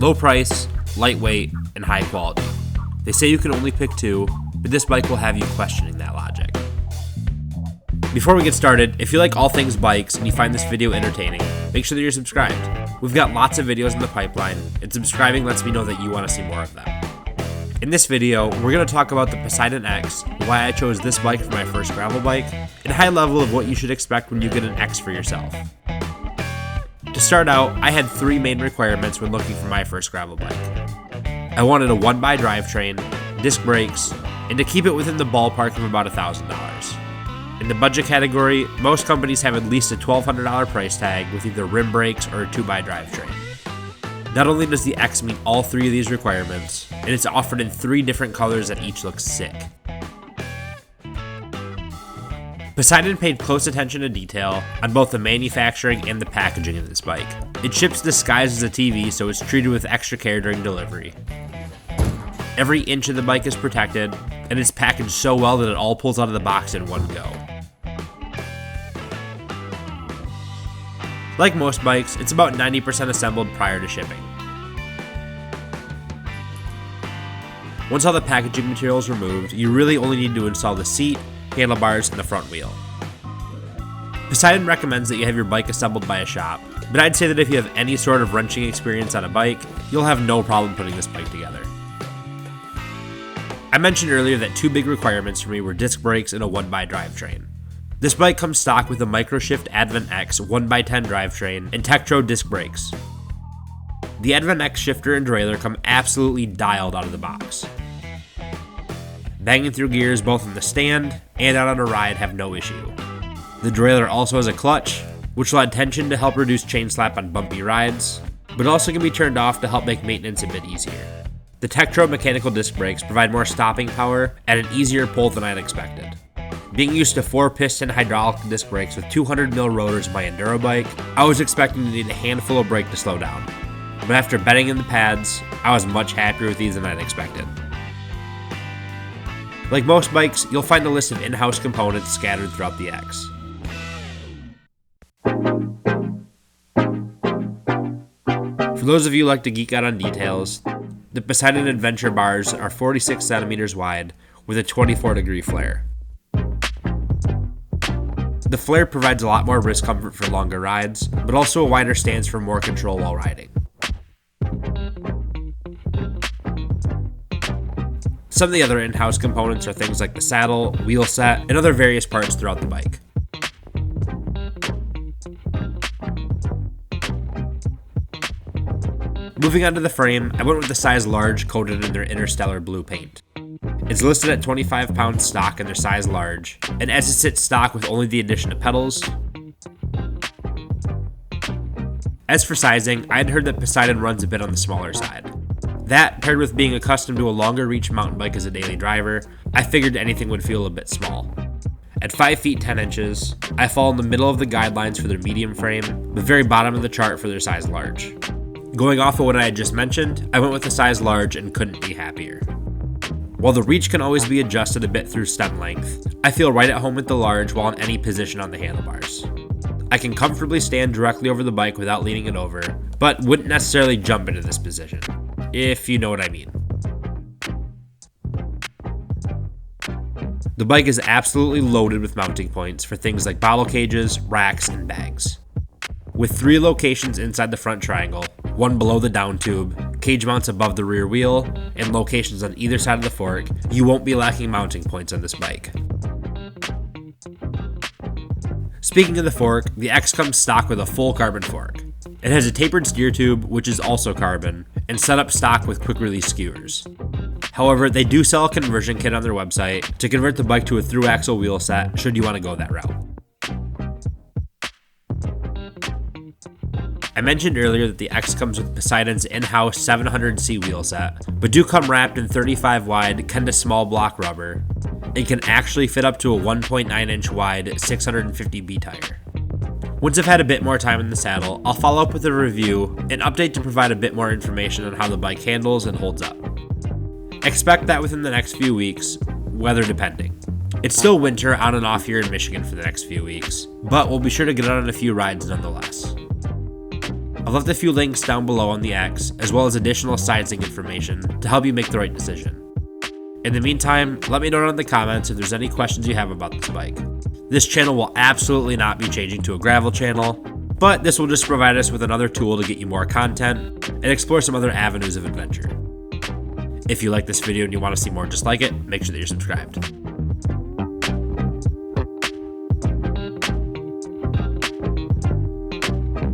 Low price, lightweight, and high quality. They say you can only pick two, but this bike will have you questioning that logic. Before we get started, if you like all things bikes and you find this video entertaining, make sure that you're subscribed. We've got lots of videos in the pipeline, and subscribing lets me know that you want to see more of them. In this video, we're going to talk about the Poseidon X, why I chose this bike for my first gravel bike, and a high level of what you should expect when you get an X for yourself. To start out, I had three main requirements when looking for my first gravel bike. I wanted a 1x drivetrain, disc brakes, and to keep it within the ballpark of about $1,000. In the budget category, most companies have at least a $1,200 price tag with either rim brakes or a 2x drivetrain. Not only does the X meet all three of these requirements, and it's offered in three different colors that each look sick. Poseidon paid close attention to detail on both the manufacturing and the packaging of this bike. It ships disguised as a TV, so it's treated with extra care during delivery. Every inch of the bike is protected, and it's packaged so well that it all pulls out of the box in one go. Like most bikes, it's about 90% assembled prior to shipping. Once all the packaging material is removed, you really only need to install the seat, handlebars, and the front wheel. Poseidon recommends that you have your bike assembled by a shop, but I'd say that if you have any sort of wrenching experience on a bike, you'll have no problem putting this bike together. I mentioned earlier that two big requirements for me were disc brakes and a 1x drivetrain. This bike comes stock with a Microshift Advent X 1x10 drivetrain and Tektro disc brakes. The Advent X shifter and derailleur come absolutely dialed out of the box. Banging through gears both in the stand and out on a ride have no issue. The derailleur also has a clutch, which will add tension to help reduce chain slap on bumpy rides, but also can be turned off to help make maintenance a bit easier. The Tektro mechanical disc brakes provide more stopping power at an easier pull than I'd expected. Being used to 4-piston hydraulic disc brakes with 200mm rotors on my enduro bike, I was expecting to need a handful of brake to slow down. But after bedding in the pads, I was much happier with these than I'd expected. Like most bikes, you'll find a list of Inhouse Components scattered throughout the X. For those of you who like to geek out on details, the Poseidon Adventure bars are 46 centimeters wide with a 24-degree flare. The flare provides a lot more wrist comfort for longer rides, but also a wider stance for more control while riding. Some of the other in-house components are things like the saddle, wheel set, and other various parts throughout the bike. Moving on to the frame, I went with the size large coated in their Interstellar blue paint. It's listed at 25 pounds stock in their size large, and as it sits stock with only the addition of pedals. As for sizing, I had heard that Poseidon runs a bit on the smaller side. That, paired with being accustomed to a longer reach mountain bike as a daily driver, I figured anything would feel a bit small. At 5 feet 10 inches, I fall in the middle of the guidelines for their medium frame, the very bottom of the chart for their size large. Going off of what I had just mentioned, I went with the size large and couldn't be happier. While the reach can always be adjusted a bit through stem length, I feel right at home with the large while in any position on the handlebars. I can comfortably stand directly over the bike without leaning it over, but wouldn't necessarily jump into this position, if you know what I mean. The bike is absolutely loaded with mounting points for things like bottle cages, racks, and bags. With 3 locations inside the front triangle, 1 below the down tube, cage mounts above the rear wheel, and locations on either side of the fork, you won't be lacking mounting points on this bike. Speaking of the fork, the X comes stock with a full carbon fork. It has a tapered steer tube, which is also carbon, and set up stock with quick release skewers. However, they do sell a conversion kit on their website to convert the bike to a through axle wheel set should you want to go that route. I mentioned earlier that the X comes with Poseidon's in-house 700C wheel set, but do come wrapped in 35 wide Kenda small block rubber and can actually fit up to a 1.9 inch wide 650B tire. Once I've had a bit more time in the saddle, I'll follow up with a review and update to provide a bit more information on how the bike handles and holds up. Expect that within the next few weeks, weather depending. It's still winter on and off here in Michigan for the next few weeks, but we'll be sure to get out on a few rides nonetheless. I've left a few links down below on the X, as well as additional sizing information to help you make the right decision. In the meantime, let me know down in the comments if there's any questions you have about this bike. This channel will absolutely not be changing to a gravel channel, but this will just provide us with another tool to get you more content and explore some other avenues of adventure. If you like this video and you want to see more just like it, make sure that you're subscribed.